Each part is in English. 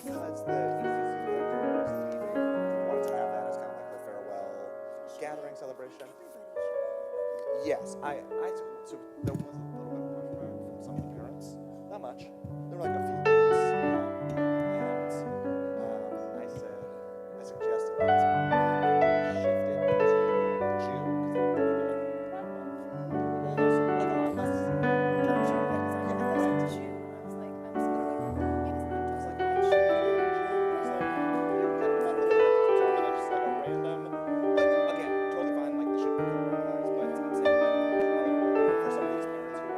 because the easiest wanted to have that as kind of like the farewell gathering celebration. Yes, so there was a little bit of pushback from some of the parents. Not much. There were like a few parents. And I suggested that it's shifted to June because they were going to be like, well, there's like a lot less. June. I was like, I'm just gonna maybe it's not It's like, July. it should be in June. It's like, you kind of fun with it. Determine just like a random, like, again, totally fine, like, this should be compromised, but it's like, for some of these parents who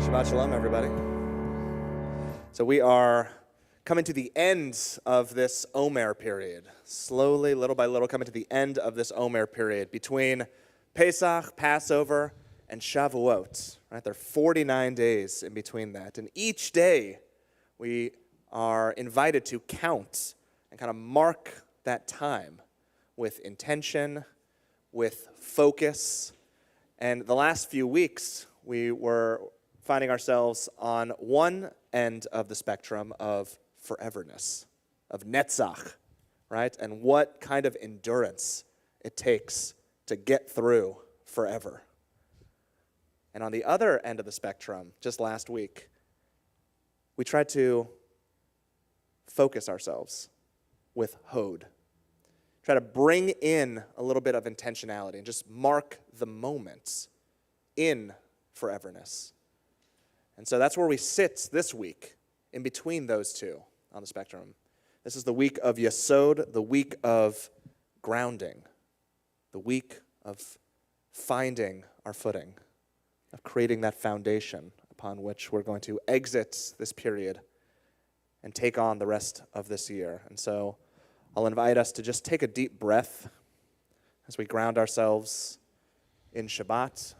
Shabbat Shalom, everybody. So we are coming to the end of this Omer period. Slowly, little by little, coming to the end of this Omer period between Pesach, Passover, and Shavuot. Right? There are 49 days in between that. And each day, we are invited to count and kind of mark that time with intention, with focus. And the last few weeks, we were finding ourselves on one end of the spectrum of foreverness, of netzach, right? And what kind of endurance it takes to get through forever. And on the other end of the spectrum, just last week, we tried to focus ourselves with hod. Try to bring in a little bit of intentionality and just mark the moments in foreverness. And so that's where we sit this week, in between those two on the spectrum. This is the week of Yesod, the week of grounding, the week of finding our footing, of creating that foundation upon which we're going to exit this period and take on the rest of this year. And so I'll invite us to just take a deep breath as we ground ourselves in Shabbat.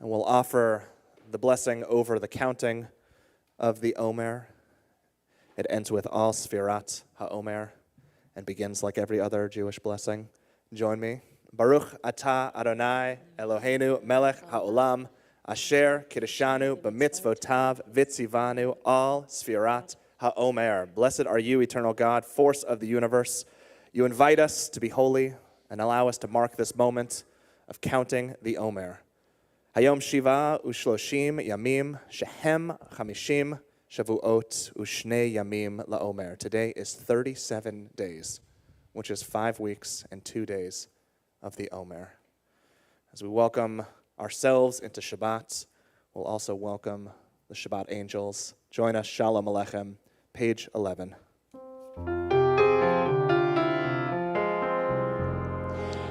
And we'll offer the blessing over the counting of the Omer. It ends with Al Sfirat HaOmer and begins like every other Jewish blessing. Join me. Baruch Atah Adonai Eloheinu Melech HaOlam Asher Kiddushanu B'mitzvotav Vitzivanu Al Sfirat HaOmer. Blessed are you, eternal God, force of the universe. You invite us to be holy and allow us to mark this moment of counting the Omer. Hayom Shiva Ushloshim Yamim Shehem Chamishim Shavuot Ushnei Yamim LaOmer. Today is 37 days, which is 5 weeks and 2 days of the Omer. As we welcome ourselves into Shabbat, we'll also welcome the Shabbat angels. Join us, Shalom Aleichem, page 11.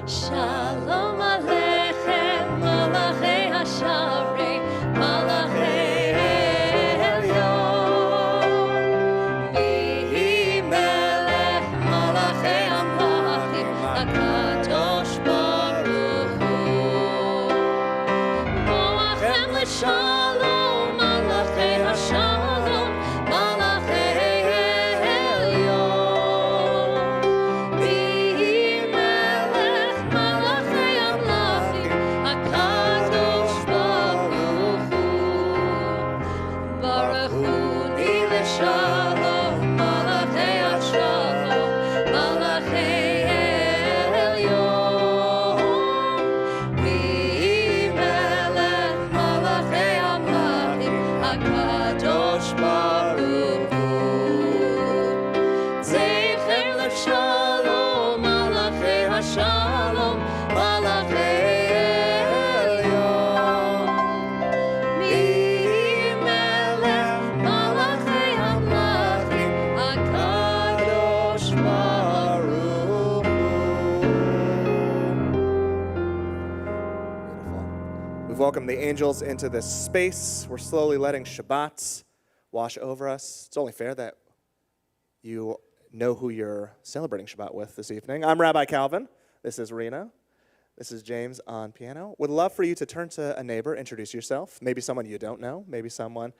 Shalom Aleichem, Malachei HaSharei, Malachei Elyon. Mihi Melech, Malachei Amlachim, HaKadosh Baruch Hu. Moachem L'Shalom, Malachei HaShalom, Malachei Elyon. Mihi Melech, Malachei Amlachim, HaKadosh Baruch Hu. Baruch Hu Ni L'Shalom, Malachei HaShalom, Malachei Elyon. Mihi Melech, Malachei Amlachim, HaKadosh Baruch Hu. Zecher L'Shalom, Malachei HaShalom, Malachei Elyon. Mihi Melech, Malachei Amlachim, HaKadosh Baruch Hu. Beautiful. We've welcomed the angels into this space. We're slowly letting Shabbat wash over us. It's only fair that you know who you're celebrating Shabbat with this evening. I'm Rabbi Calvin. This is Rena. This is James on piano. Would love for you to turn to a neighbor, introduce yourself. Maybe someone you don't know. Maybe someone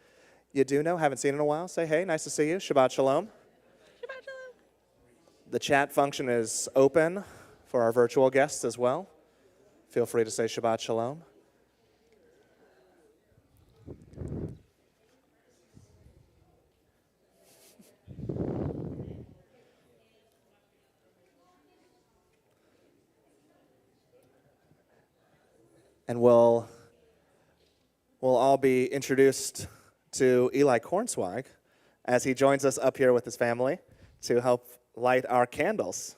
you do know, haven't seen in a while. Say, hey, nice to see you. Shabbat Shalom. Shabbat Shalom. The chat function is open for our virtual guests as well. Feel free to say Shabbat Shalom. And we'll all be introduced to Eli Kornsweig as he joins us up here with his family to help light our candles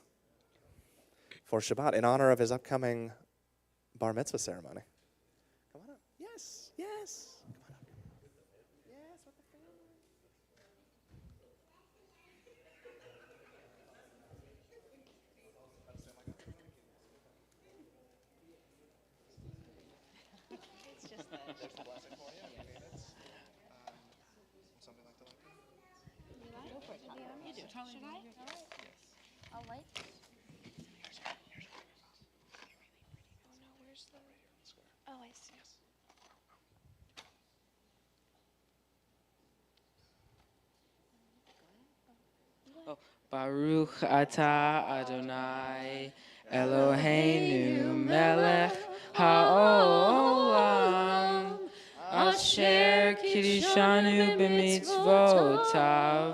for Shabbat in honor of his upcoming bar mitzvah ceremony. Come on up. Yes, yes. Come on up. Yes, with the family. There's the blessing for you if you need it. Would somebody like to light it? Go for it. You do. Should I? All right. I'll light. Oh no, where's the? Oh, I see. Baruch atah Adonai Eloheinu melech haolam asher kiddushanu b'mitzvotav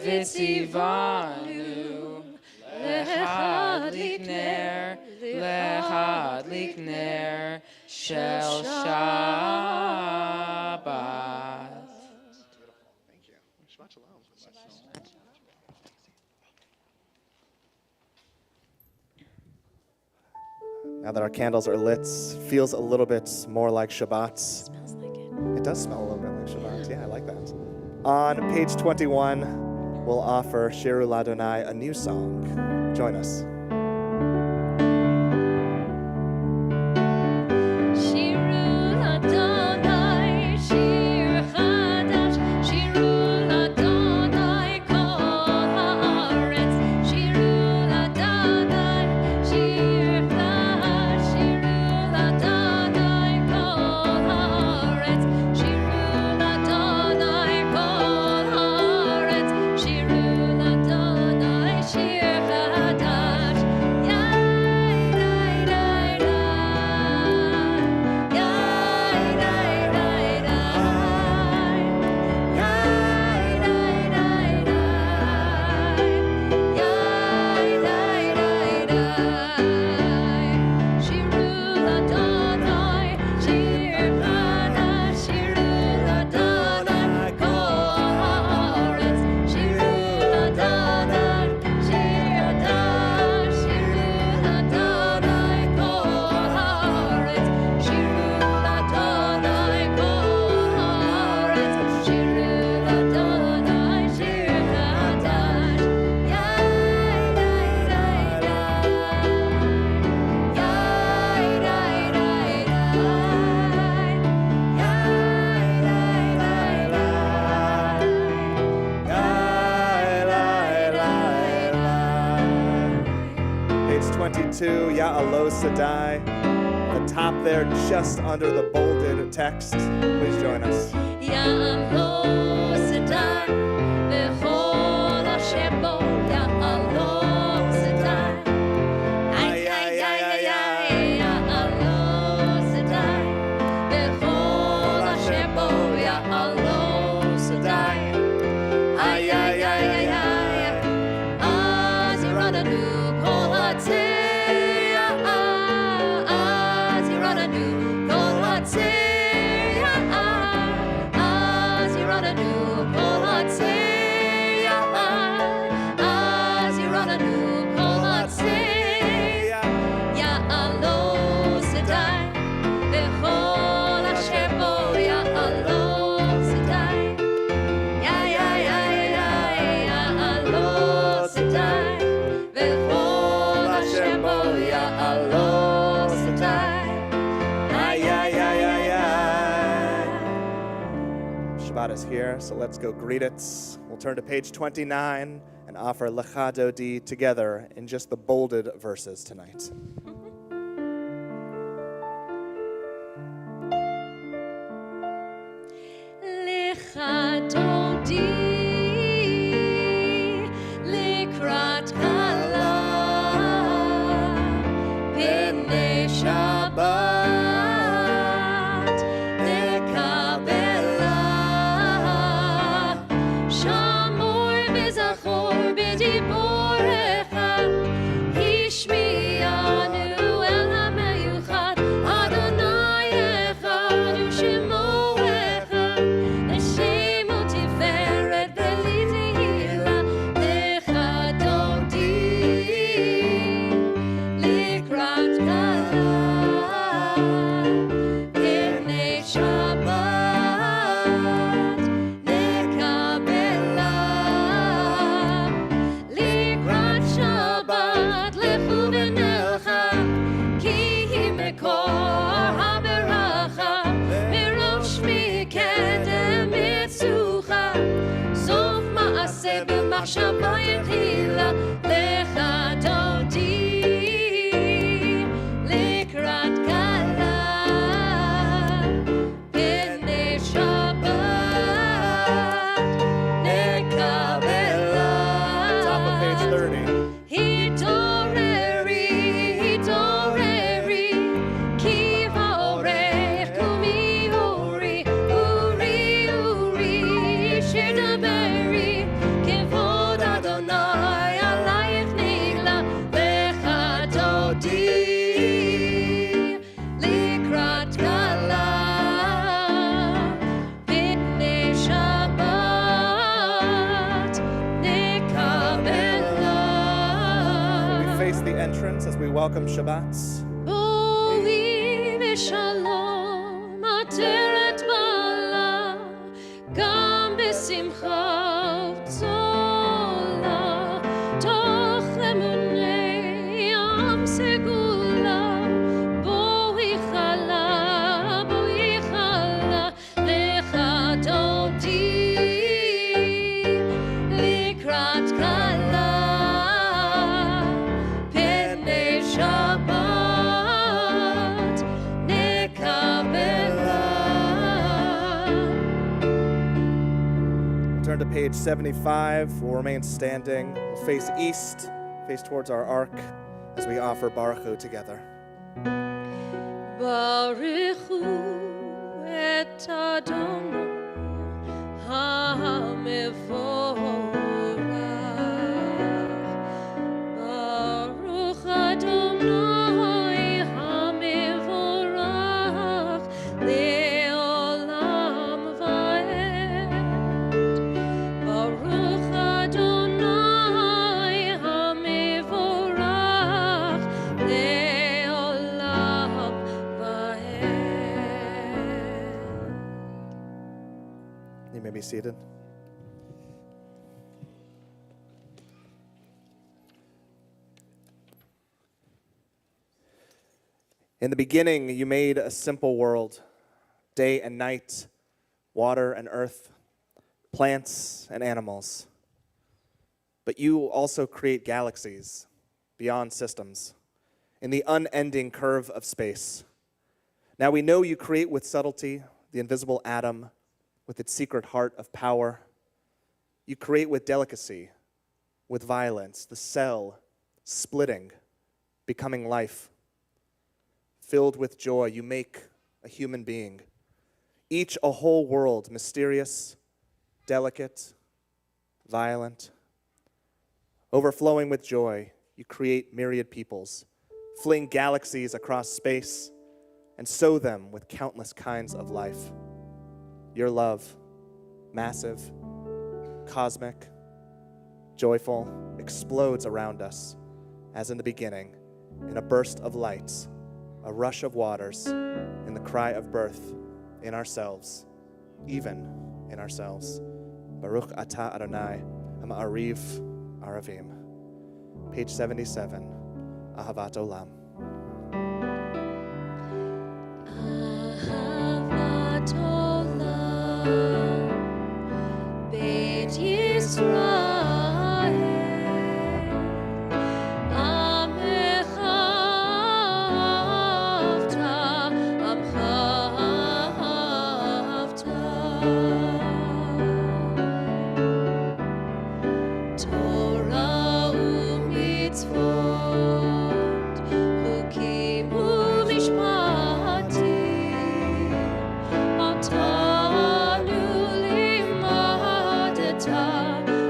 v'tzivanu lehadlik ner shel Shabbat. Thank you. Shabbat shalom. Now that our candles are lit, feels a little bit more like Shabbat. Smells like it. It does smell a little bit like Shabbat. Yeah, I like that. On page 21, we'll offer Shiru Ladonai, a new song. Join us. Ya'alo Sadai. The top there, just under the bolded text. Please join us. Ya'alo Sadai, Bechol Hashem Bo, Ya'alo Sadai. Ay, ay, ay, ay, ay, Ya'alo Sadai, Bechol Hashem Bo, Ya'alo Sadai. Ay, ay, ay, ay, ay, Az Yiradanu Kol Hatzeh. Shabbat is here, so let's go greet it. We'll turn to page 29 and offer Lecha Dodi together in just the bolded verses tonight. Lecha Dodi Lekrat Kala B'nei Shabbat Lekabela Shamor V'Zachor B'Diborecha Hishmiyanu מחשבה התחילה לך דודי לקראת כלה פני שבת נקבלה. Top of page 30. התעוררי, התעוררי, כי באורך קומי אורי, אורי, אורי, שדברי, כבוד אדוני עלייך נגלה, לך דודי לקראת כלה, פני שבת נקבלה. We face the entrance as we welcome Shabbat. בואי בשלום, עטרת בעלה, גם בשמחה ובצולה, תוך אמוני ים סגולה, בואי חלה, לך דודי לקראת כלה, פני שבת נקבלה. Turn to page 75. We'll remain standing. We'll face east, face towards our ark as we offer Baruch Hu together. ברכו את אדוני המבורך, ברוך אדוני המבורך לעולם ועד, ברוך אדוני המבורך לעולם ועד. You may be seated. In the beginning, you made a simple world, day and night, water and earth, plants and animals. But you also create galaxies beyond systems, in the unending curve of space. Now we know you create with subtlety the invisible atom with its secret heart of power. You create with delicacy, with violence, the cell splitting, becoming life. Filled with joy, you make a human being, each a whole world, mysterious, delicate, violent. Overflowing with joy, you create myriad peoples, fling galaxies across space, and sow them with countless kinds of life. Your love, massive, cosmic, joyful, explodes around us, as in the beginning, in a burst of lights, a rush of waters, in the cry of birth, in ourselves, even in ourselves. Baruch atah Adonai, Ha'ariv Aravim. Page 77, Ahavat Olam. אהבת עולם, בית ישראל, עמך אהבת, עמך אהבת. תורה ומצוות, חוקים ומשפטים, אותנו לימדת,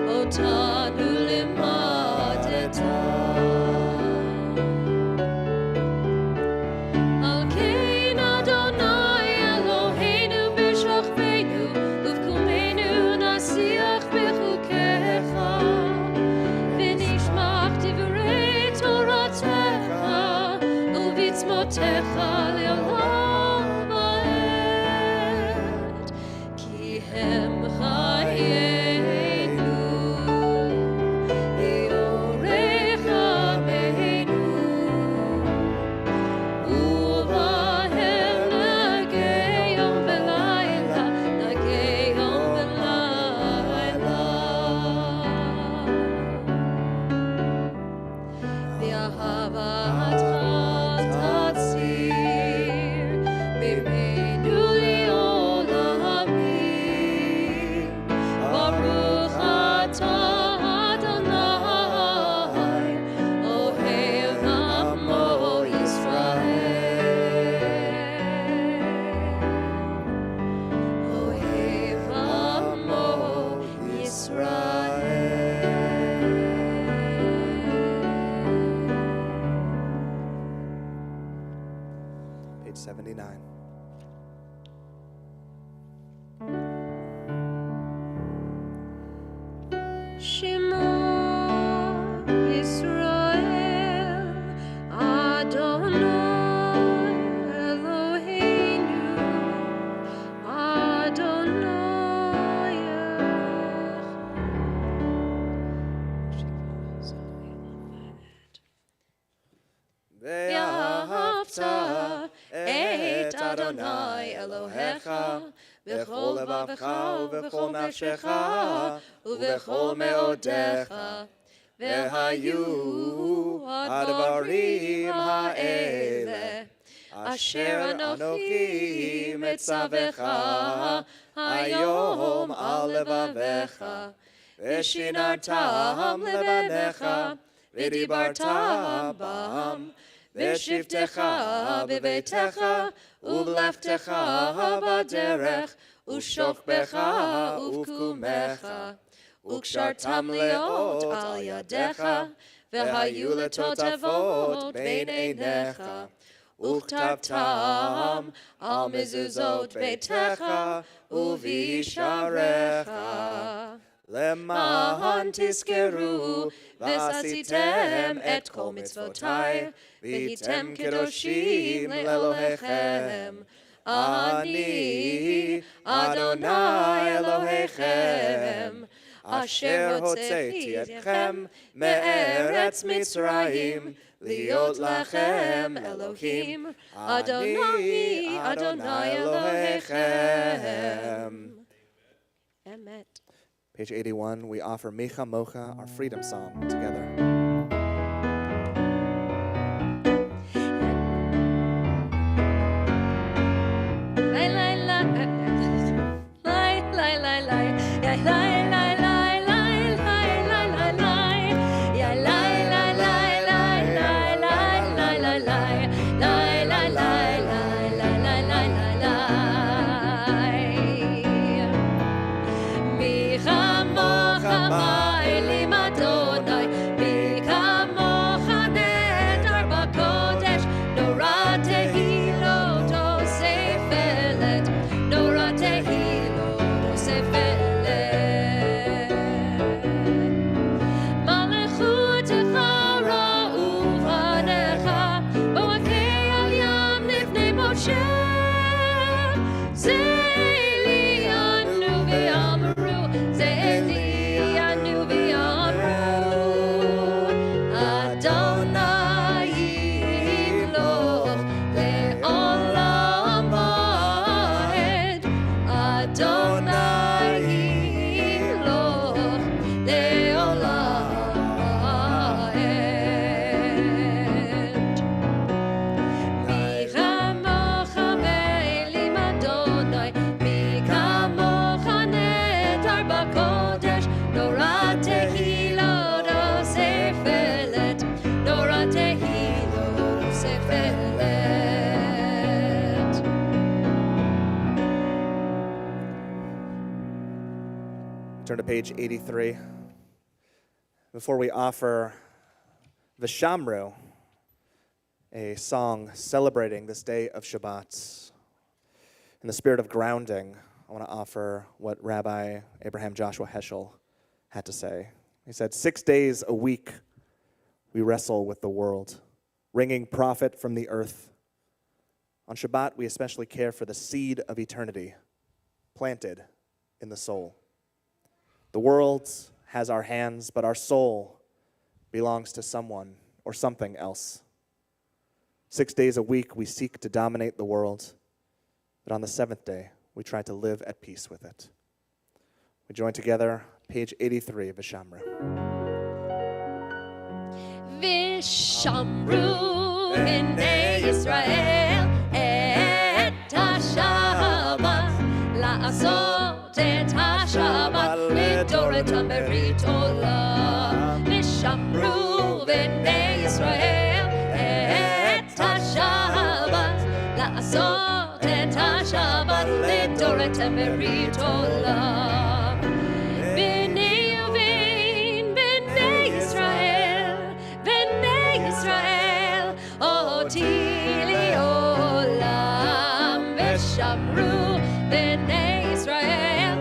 אותנו לימדת. על כן אדוני אלוהינו בשוכבנו ובקומנו נשיח בחוקיך, ונשמח דברי תורתך ובצמותיך לעולם ועד, כי הם חיינו לאורך ימינו, ובהם נגי יום ולילה, נגי יום ולילה. page 79. Shema Yisrael Adonai Eloheinu Adonai ואהבת את אדוני אלוהיך בכל לבבך ובכל נפשך ובכל מאודיך, והיו הדברים האלה אשר אנוכי מצווך היום על לבביך, ושיננתם לבניך ודיברת בם, בשבתך בביתך ובלכתך בדרך ושוכבך ובקומך, וקשרתם להיות על ידיך, והיו לתותבות בין עיניך, וכתבתם על מזוזות ביתך ובישעריך. למען תזכרו ועשיתם את כל מצוותיי, והייתם קדושים לאלוהיכם. אני אדוני אלוהיכם, אשר הוצאתי אתכם מארץ מצרים, להיות לכם אלוהים. אני אדוני אלוהיכם. Amen. Page 81, we offer Mecha Mocha, our freedom song, together. Turn to page 83. Before we offer Vishamru, a song celebrating this day of Shabbat, in the spirit of grounding, I want to offer what Rabbi Abraham Joshua Heschel had to say. He said, 6 days a week we wrestle with the world, wringing profit from the earth. On Shabbat, we especially care for the seed of eternity planted in the soul. The world has our hands, but our soul belongs to someone or something else. 6 days a week, we seek to dominate the world, but on the seventh day, we try to live at peace with it. We join together, page 83 of Vishamru. Vishamru b'nei Yisrael et ha-Shabbat, la'asot et ha-Shabbat l'doretam berit olam. Vishamru b'nei Yisrael et ha-Shabbat, la'asot et ha-Shabbat l'doretam berit olam. B'nei Yisrael, oti li olam. ושמרו בני ישראל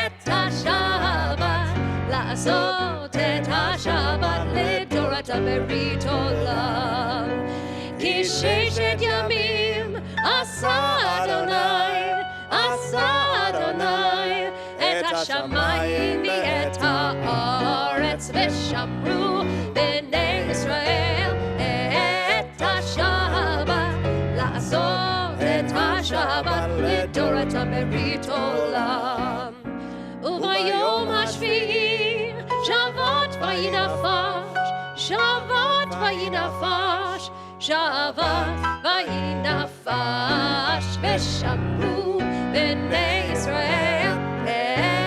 את השבת, לעשות את השבת לדורתם ברית עולם. כי ששת ימים עשה אדוני את השמיים ואת הארץ, ושמרו בני ישראל את השבת, לעשות את השבת לדורתם ברית עולם. וביום השביעי שבת וינפש, שבת וינפש, שבת וינפש, ושמרו בני ישראל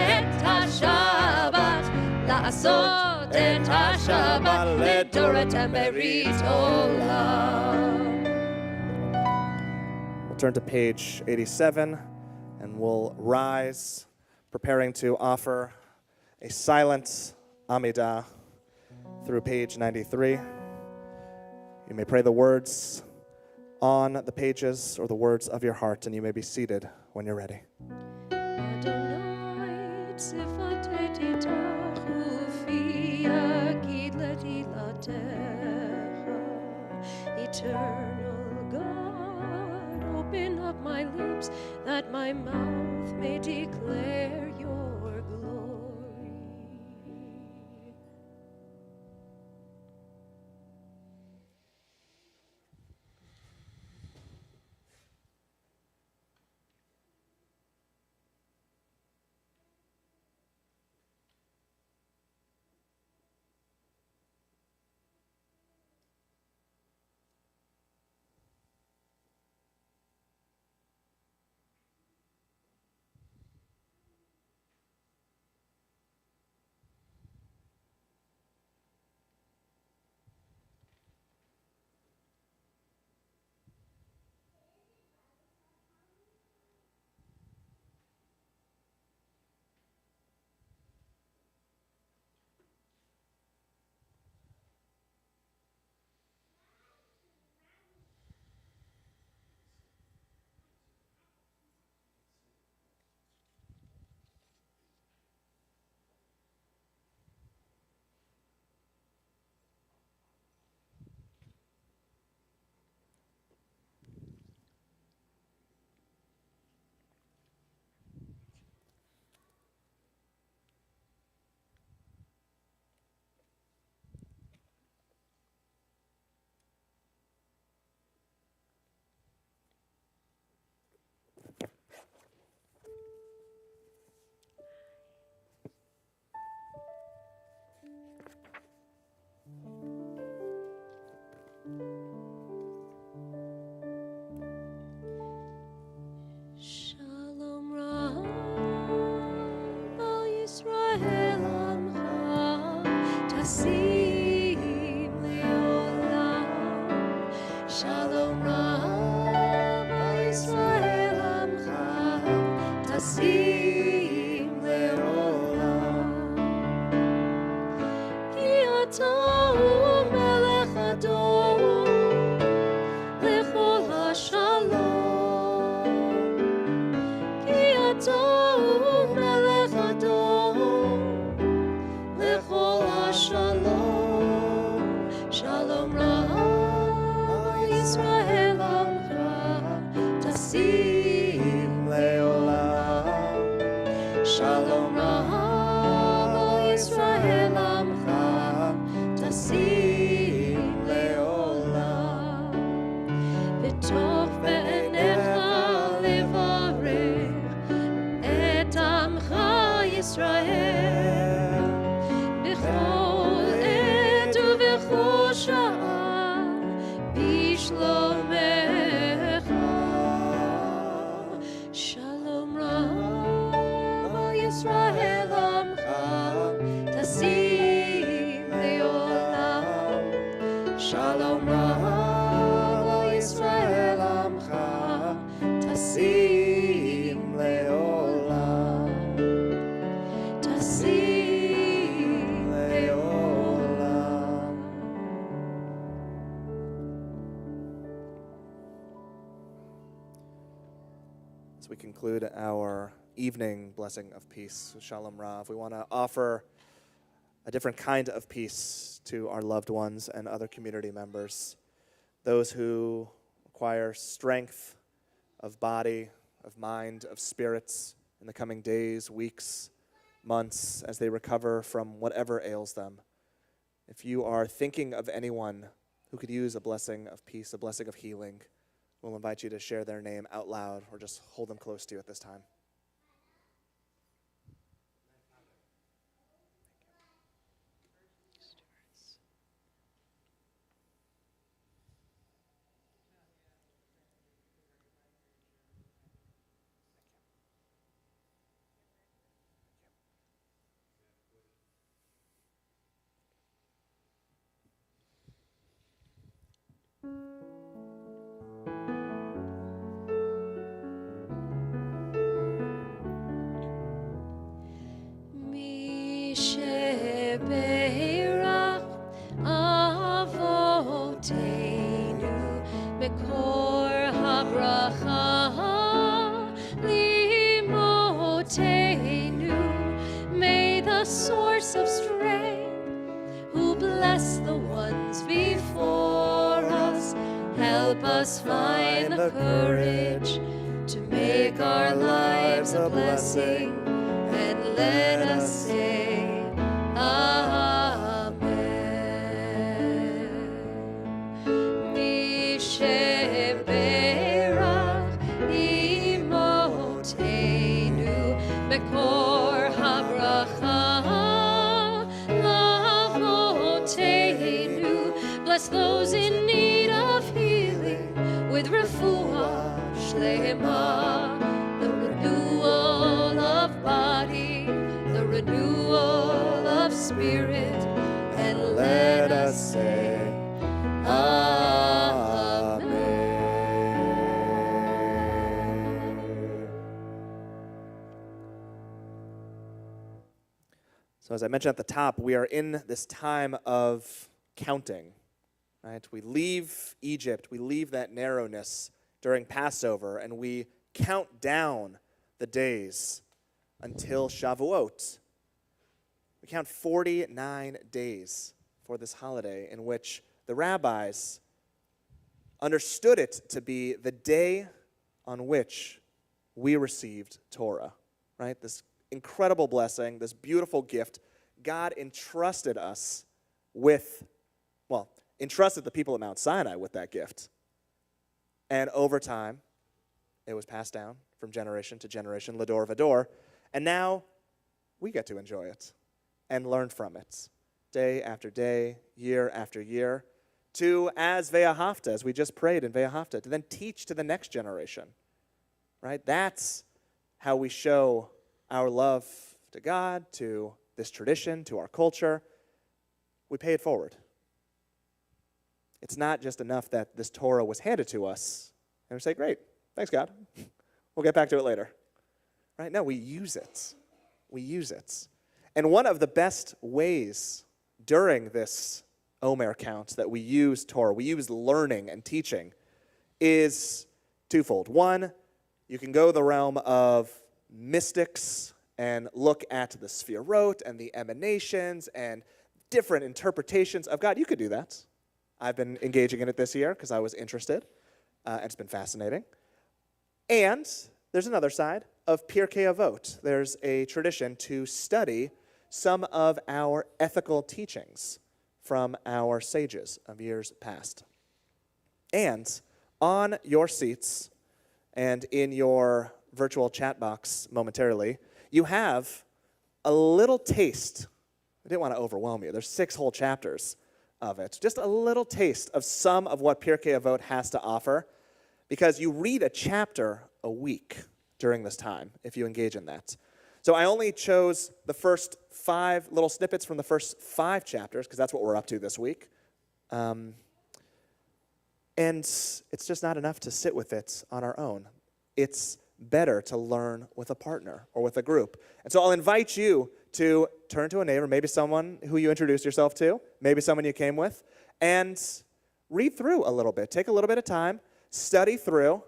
את השבת, לעשות את השבת לדורתם ברית עולם. We'll turn to page 87 and we'll rise, preparing to offer a silent Amidah through page 93. You may pray the words on the pages or the words of your heart, and you may be seated when you're ready. Eternal God, open up my lips that my mouth may declare your glory. Shalom Rab al Yisrael Amcha Tasim Leolam. Shalom Rab al Yisrael Amcha Tasim Leolam. Ki ata hu melech adon lechol hashalom. Melech Adon lechol hashalom. As we conclude our evening blessing of peace, Shalom Rav, we want to offer a different kind of peace to our loved ones and other community members, those who require strength of body, of mind, of spirits in the coming days, weeks, months, as they recover from whatever ails them. If you are thinking of anyone who could use a blessing of peace, a blessing of healing, we'll invite you to share their name out loud or just hold them close to you at this time. Mi shebeirach avoteinu mekor habracha limotenu. May the source of strength, who bless the ones before us, help us find the courage to make our lives a blessing, and let us say Amen. Mi sheberach imotenu mekor habracha lavotenu. Bless those in need of healing with refuah shlema, the renewal of body, the renewal of spirit, and let us say Amen. So as I mentioned at the top, we are in this time of counting, right? We leave Egypt, we leave that narrowness during Passover, and we count down the days until Shavuot. We count 49 days for this holiday in which the rabbis understood it to be the day on which we received Torah, right? This incredible blessing, this beautiful gift. God entrusted us with, entrusted the people at Mount Sinai with that gift. And over time, it was passed down from generation to generation, Lador Vador, and now we get to enjoy it and learn from it day after day, year after year, to, as Ve'ahavta, as we just prayed in Ve'ahavta, to then teach to the next generation, right? That's how we show our love to God, to this tradition, to our culture. We pay it forward. It's not just enough that this Torah was handed to us, and we say, great, thanks, God. We'll get back to it later. Right? No, we use it. We use it. And one of the best ways during this Omer count that we use Torah, we use learning and teaching, is twofold. One, you can go the realm of mystics and look at the Sefirot and the emanations and different interpretations of God. You could do that. I've been engaging in it this year because I was interested, and it's been fascinating. And there's another side of Pirkei Avot. There's a tradition to study some of our ethical teachings from our sages of years past. And on your seats and in your virtual chat box momentarily, you have a little taste. I didn't want to overwhelm you. There's 6 whole chapters of it. Just a little taste of some of what Pirkei Avot has to offer, because you read a chapter a week during this time if you engage in that. So I only chose the first 5 little snippets from the first 5 chapters, because that's what we're up to this week. And it's just not enough to sit with it on our own. It's better to learn with a partner or with a group. And so I'll invite you to turn to a neighbor, maybe someone who you introduced yourself to, maybe someone you came with, and read through a little bit. Take a little bit of time, study through,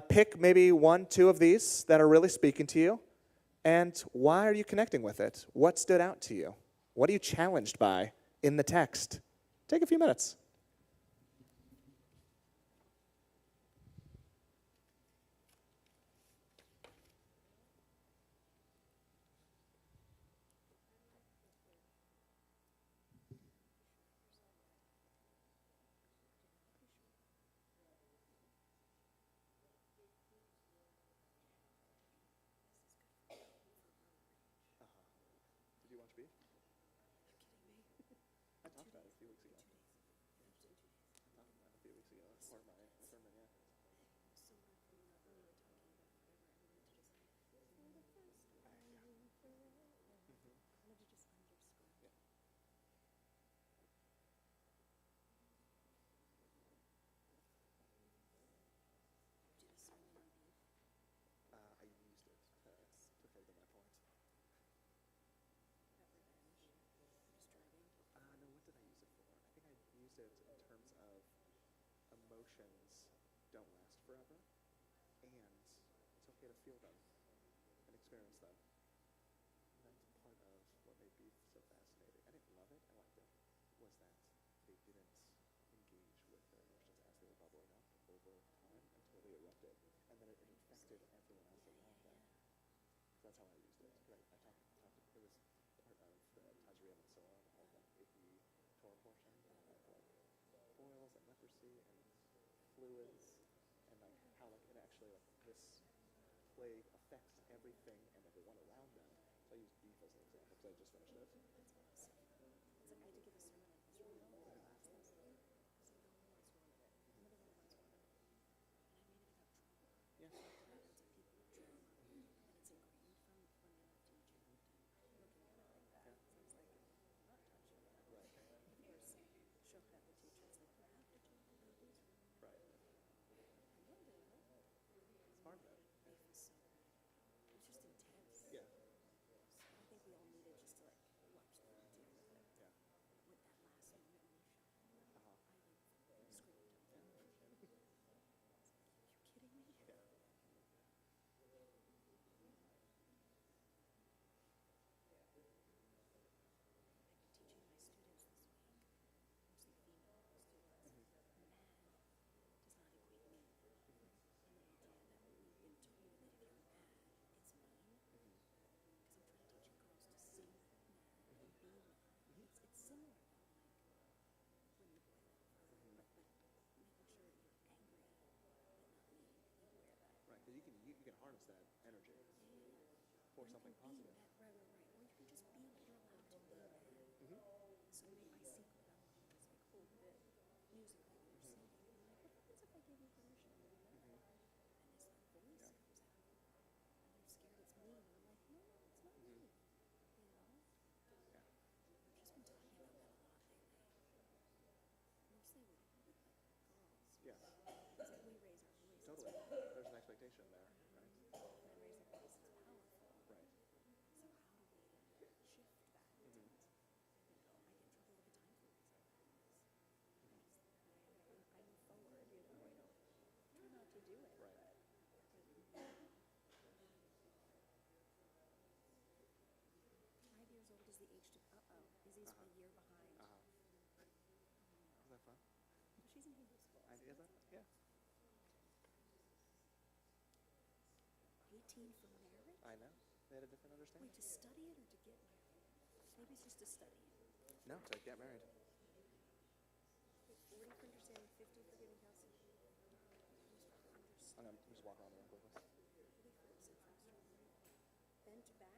Pick maybe one, two of these that are really speaking to you. And why are you connecting with it? What stood out to you? What are you challenged by in the text? Take a few minutes. Did you watch Beef? I talked about it a few weeks ago. I talked about it a few weeks ago. It's part of my sermon, yeah. I used it to further my point. No, what did I use it for? I think I used it in terms of emotions don't last forever, and it's okay to feel them and experience them. And that's part of what made Beef so fascinating. I didn't love it, I liked it, was that they didn't engage with their emotions as they were bubbling up over time until they erupted, and then it infected everyone else around them. So that's how I used it. Right? I talked. It was part of the Tajriya Matzah, all the icky Torah portion, of like boils and leprosy and fluids, and like how like it actually like this plague affects everything and everyone around them. So I used Beef as an example because I just finished it. Part of it. Yeah. Right, because you can harness that energy for something positive. Yeah. Totally. There's an expectation there, right? Right. Is that fun? Is that? Yeah. 18 for marriage? I know. They had a different understanding. Wait, to study it or to get married? Maybe it's just to study it. No, to get married. 40 for understanding, 50 for giving counsel. I'm gonna just walk around the room quickly. Bent back.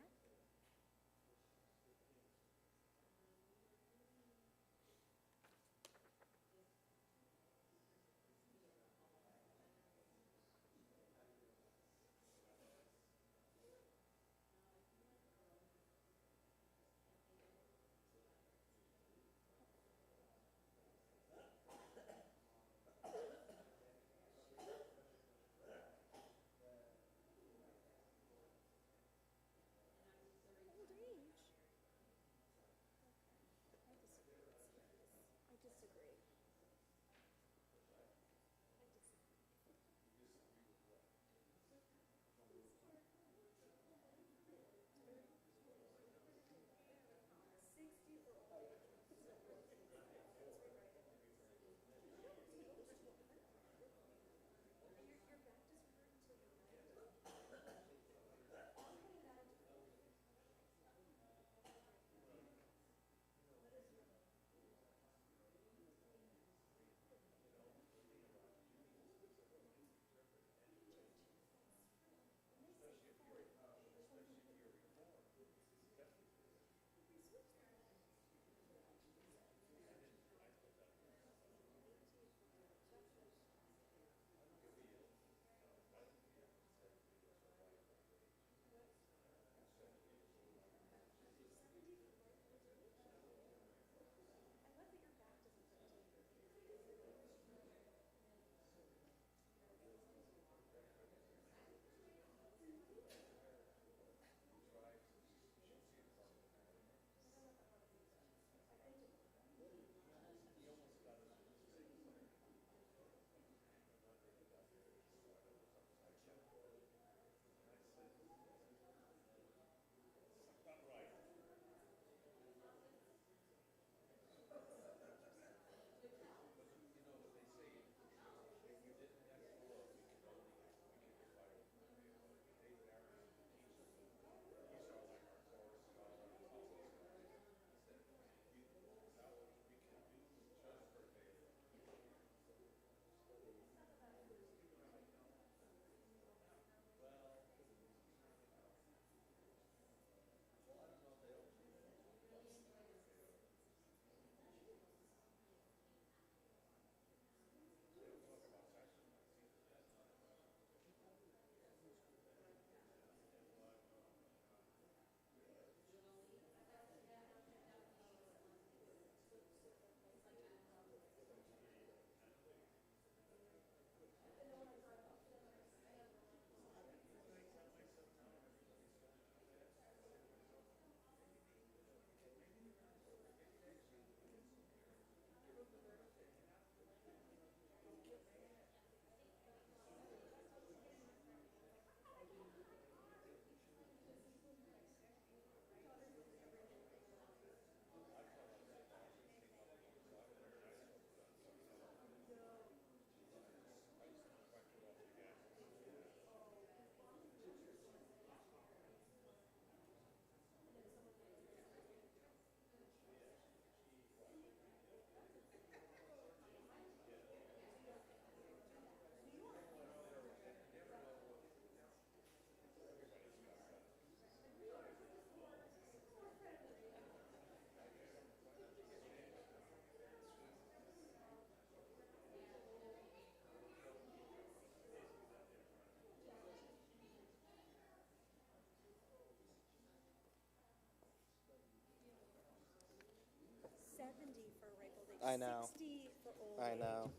I know. 60 for old. I know.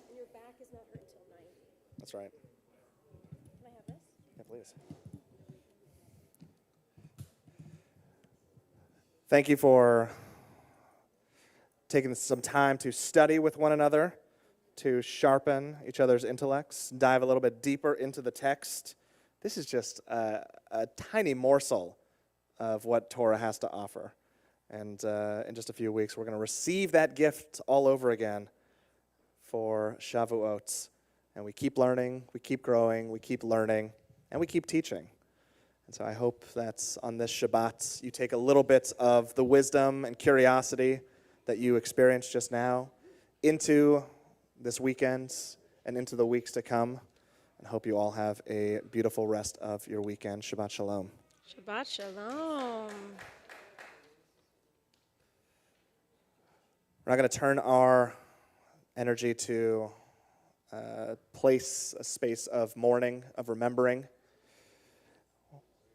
And your back is not hurt until 90. That's right. Can I have this? Yeah, please. Thank you for taking some time to study with one another, to sharpen each other's intellects, dive a little bit deeper into the text. This is just a tiny morsel of what Torah has to offer. And in just a few weeks, we're going to receive that gift all over again for Shavuot. And we keep learning, we keep growing, we keep learning, and we keep teaching. And so I hope that on this Shabbat, you take a little bit of the wisdom and curiosity that you experienced just now into this weekend and into the weeks to come. And hope you all have a beautiful rest of your weekend. Shabbat Shalom. Shabbat Shalom. We're not going to turn our energy to place a space of mourning, of remembering.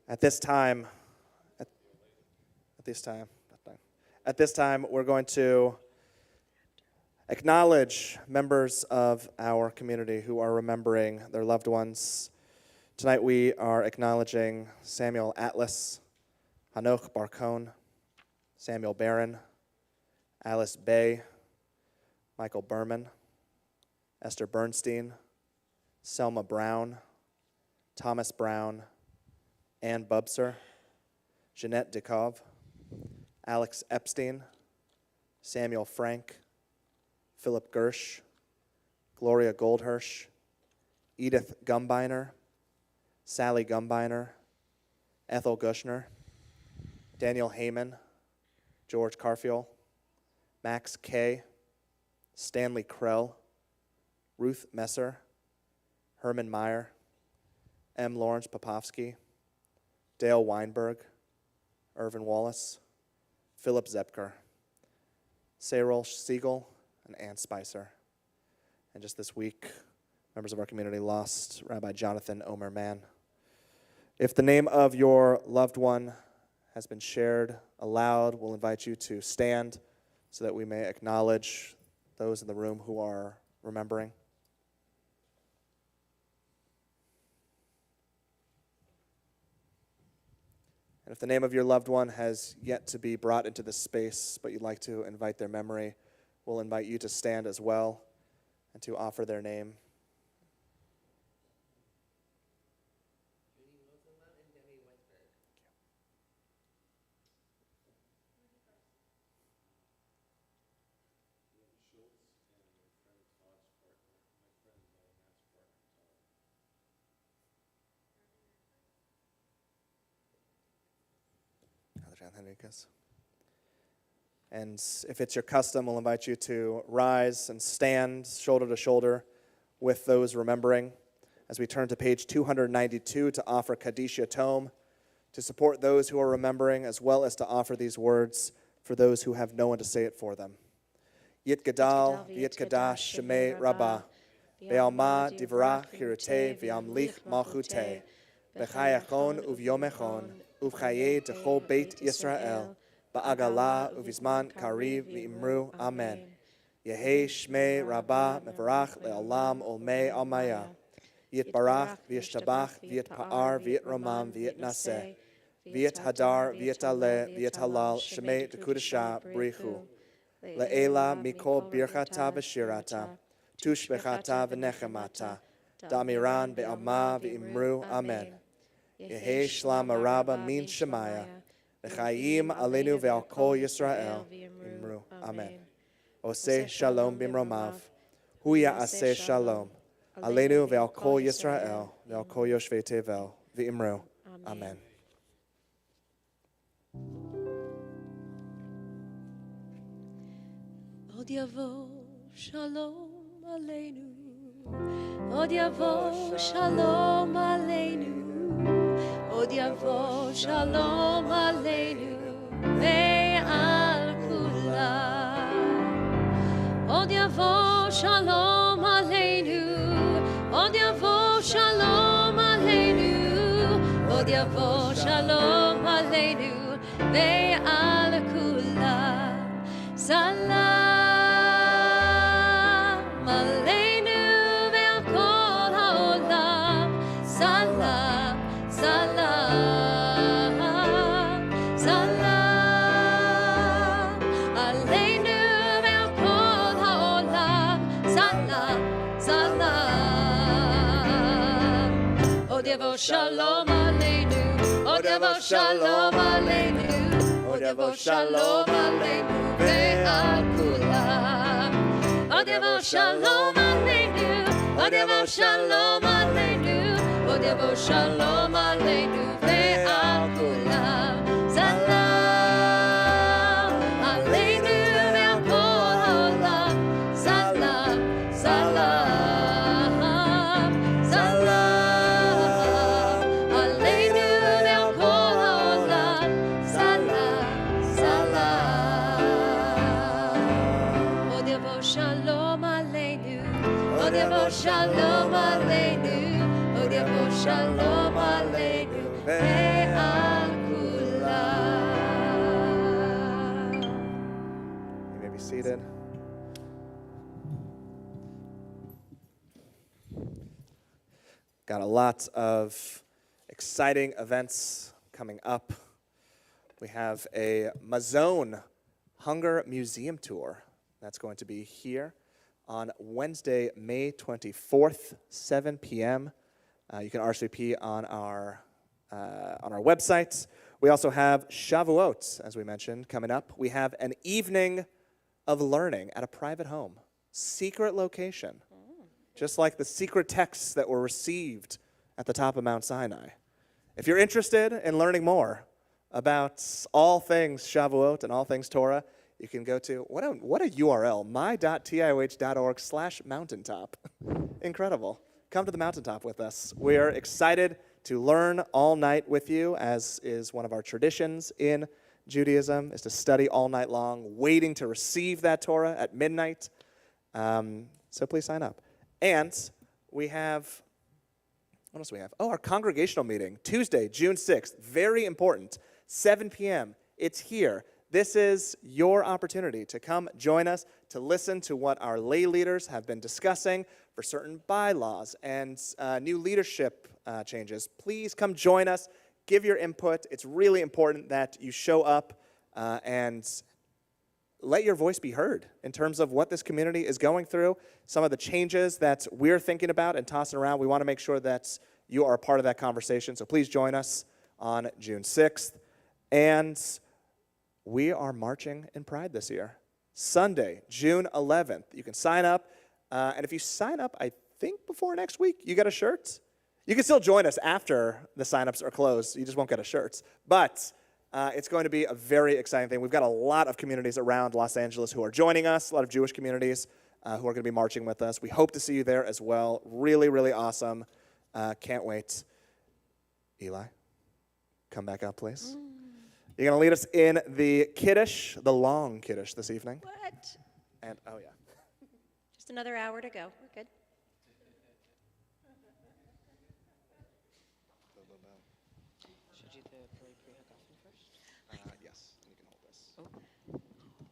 At this time, we're going to acknowledge members of our community who are remembering their loved ones. Tonight we are acknowledging Samuel Atlas, Hanoch Barcone, Samuel Barron, Alice Bay, Michael Berman, Esther Bernstein, Selma Brown, Thomas Brown, Ann Bubser, Jeanette Dekov, Alex Epstein, Samuel Frank, Philip Gersh, Gloria Goldhirsch, Edith Gumbiner, Sally Gumbiner, Ethel Gushner, Daniel Heyman, George Carfield, Max Kay, Stanley Krell, Ruth Messer, Herman Meyer, M. Lawrence Popovsky, Dale Weinberg, Irvin Wallace, Philip Zepker, Cyril Siegel, and Ann Spicer. And just this week, members of our community lost Rabbi Jonathan Omer Mann. If the name of your loved one has been shared aloud, we'll invite you to stand so that we may acknowledge those in the room who are remembering. And if the name of your loved one has yet to be brought into this space, but you'd like to invite their memory, we'll invite you to stand as well and to offer their name. Henriquez. And if it's your custom, we'll invite you to rise and stand shoulder to shoulder with those remembering as we turn to page 292 to offer Kaddish Yatom, to support those who are remembering, as well as to offer these words for those who have no one to say it for them. Yit Gadal, Yit Kadash, Shemei Rabbah, Be'alma Divrach Hirute, V'amlich Malchute, B'chayachon Uv'yomechon, Uv'chaye Techol Beit Yisrael, Ba'agala Uvizman Kariv V'imru, Amen. Yehi Shmei Rabbah Mevarach Le'olam Olmei Almaya. Yit Barach V'yishtabach V'yit Pa'ar V'yit Romam V'yit Naseh. V'yit Hadar V'yit Ale V'yit Halal Shmei Tekudasha Brichu. Le'ela Mikol Birchata V'shirata. Tushbechata V'nechemata. Damiran Be'alma V'imru, Amen. Yehi Shlam Araba Min Shemaya. V'chayim Aleinu Ve'al Kol Yisrael. Imru, Amen. Oseh Shalom Bimromav. Hu Ya'aseh Shalom. Aleinu Ve'al Kol Yisrael. Ve'al Kol Yoshvei Tevel. V'imru, Amen. Od yavo Shalom Aleinu. Od yavo Shalom Aleinu. Od yavo Shalom Aleinu ve'al kulam. Od yavo Shalom Aleinu. Od yavo Shalom Aleinu. Od yavo Shalom Aleinu ve'al kulam. Salam aleinu ve'al kol ha'olam. Salam, salam, salam aleinu ve'al kol ha'olam. Salam, salam. Od yavo shalom aleinu. Od yavo shalom aleinu. Od yavo shalom aleinu ve'al kulam. Od yavo shalom aleinu. Od yavo shalom aleinu. Od yavo shalom aleinu ve'al kulam. Salam aleinu ve'al kol ha'olam. Salam, salam, salam aleinu ve'al kol ha'olam. Salam, salam. Od yavo shalom aleinu. Od yavo shalom aleinu. Od yavo shalom aleinu ve'al kulam. You may be seated. Got a lot of exciting events coming up. We have a Mazone Hunger Museum Tour that's going to be here on Wednesday, May 24th, 7 p.m. You can RSVP on our website. We also have Shavuot, as we mentioned, coming up. We have an evening of learning at a private home, secret location, just like the secret texts that were received at the top of Mount Sinai. If you're interested in learning more about all things Shavuot and all things Torah, you can go to, what a URL, my.tioh.org/mountaintop. Incredible. Come to the mountaintop with us. We are excited to learn all night with you, as is one of our traditions in Judaism, is to study all night long, waiting to receive that Torah at midnight. So please sign up. And we have, what else do we have? Oh, our congregational meeting, Tuesday, June 6th. Very important, 7 p.m. It's here. This is your opportunity to come join us, to listen to what our lay leaders have been discussing for certain bylaws and new leadership changes. Please come join us, give your input. It's really important that you show up and let your voice be heard in terms of what this community is going through, some of the changes that we're thinking about and tossing around. We want to make sure that you are a part of that conversation. So please join us on June 6th. And we are marching in Pride this year. Sunday, June 11th. You can sign up. And if you sign up, I think before next week, you get a shirt. You can still join us after the signups are closed. You just won't get a shirt. But it's going to be a very exciting thing. We've got a lot of communities around Los Angeles who are joining us, a lot of Jewish communities who are going to be marching with us. We hope to see you there as well. Really, really awesome. Can't wait. Eli, come back up, please. You're going to lead us in the Kiddush, the long Kiddush this evening. What? And, oh, yeah. Just another hour to go. We're good. Should you do the pre-hagafen first? Yes, you can hold this. Oh.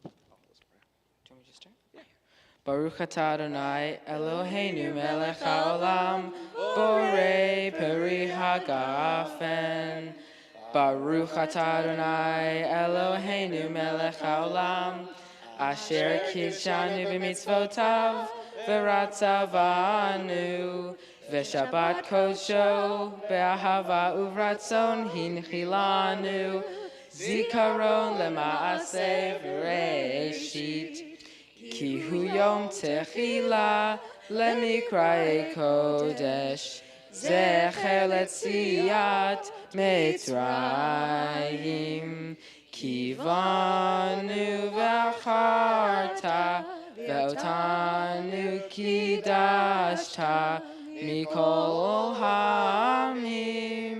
I'll hold this for you. Do you want me to start? Yeah. Baruch atah Adonai Eloheinu melech haolam borei peri hagafen. Baruch atah Adonai Eloheinu melech haolam asher kidshanu b'mitzvotav v'ratzavanu v'shabbat kodsho be'ahava uvratzon hinchilanu zikaron lema'aseh v'reishit ki hu yom techila lemikra'ei kodesh zecher letziyat Mitzrayim kivanu v'acharta ve'otanu kidashta mikol ha'amim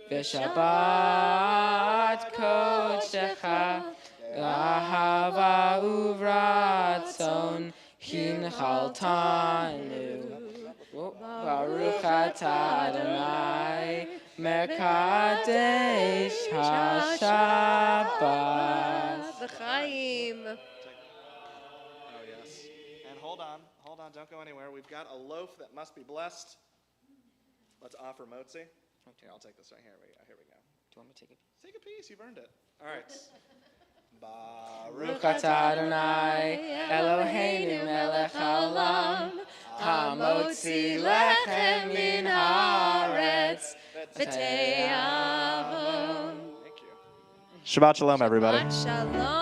v'shabbat kodshecha ahava uvratzon hinchaltanu Baruch atah Adonai Mekadesh HaShabbat. B'chaim. don't go anywhere. We've got a loaf that must be blessed. Let's offer motzi. Here, I'll take this right here. Here we go. Do you want me to take it? Take a piece. You've earned it. All right. Baruch atah Adonai Eloheinu melech haolam hamotzi lechem min haaretz v'te'avo. Thank you. Shabbat shalom, everybody. Shabbat shalom.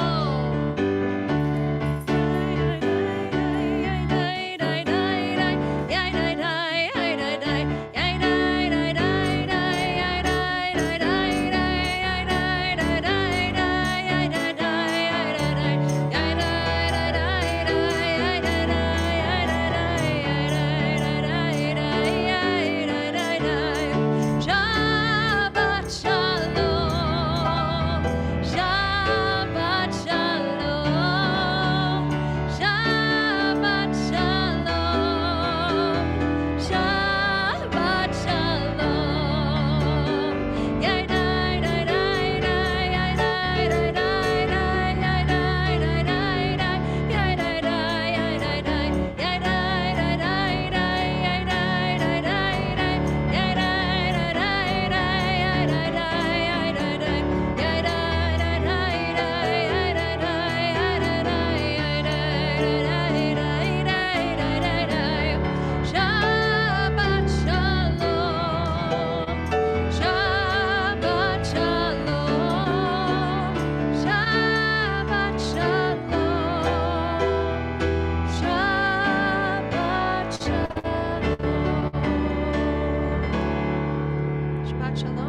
Shabbat shalom.